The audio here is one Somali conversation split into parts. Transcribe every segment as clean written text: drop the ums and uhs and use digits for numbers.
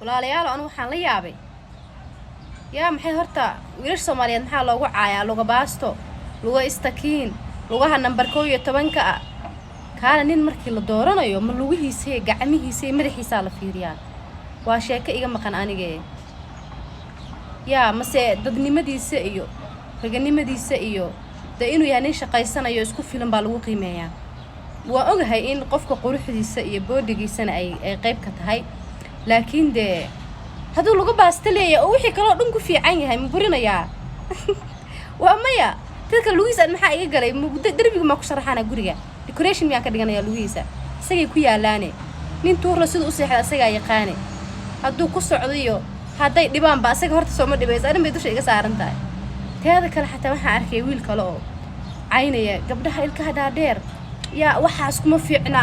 walaalayaal anu waxaan la yaabay yaa maxay horta wiilash Soomaaliyeed maxaa loogu caayaa luga baasto luga istakiin lugaha number 11 ah kaana nin markii la dooranayo ma lugihiisa gacmihiisa madaxiisa la fiiriyaa waa sheeko iga maqan aniga yaa mase dadnimadiisa iyo raganimadiisa iyo inuu yahay nin shaqaysanayo isku filan baa lagu qiimeeyaa waa ogahay in qofka quruxdiisa iyo boodigiisana ay qayb ka tahay laakiin haduu lagu baastaleeyo oo wixii kale oo dhan ku fiican yahay ma burinayaa waa maya dadka lugiisa maxaa iga galay darbiga ma ku sharaxana guriga decoration miyaa ka dhiganayaa lugiisa isagay ku yaalaane nin tuur la sida u seexda isaga yaqaan haduu ku socdo haday dhibaan ba asaga horta soo ma dhibaysa anay dusha iga saaran tahay teeda kale xataa waxa arkay wiil kale oo caynaya gabdhaha ilkaha dhaadheer yaa waxa isku ma fiicna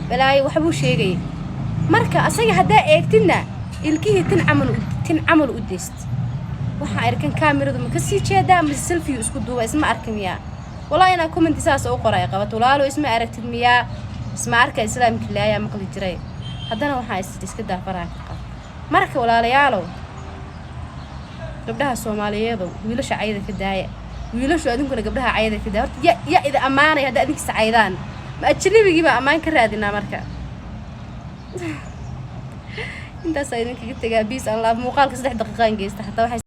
balaayo waxa buu sheegay marka asaga hadaa eegtina ilkihii tin camal u deest waxa arkan kaamiradu ma ka sii jeedaa ma selfie isku duuba isma arkamiya wallahi ina comment isaas oo qoray qabato walaalo isma aragtid miya isma arka islaamka ilaahay maqli jiray hadana waxa iska daafaraa marka walaalayaalo gabdhaha Soomaaliyeed wiilasha cayda ka daaya wiilashu adinkuna gabdhaha cayda ka daaya horta ya ida amaanay hada adinka sacaydaan ma ajnabiga ba amaan ka raadina marka inta sayidinka ka tagaa biis Allah muuqaalka 3 daqiiqo aan geeysta hatta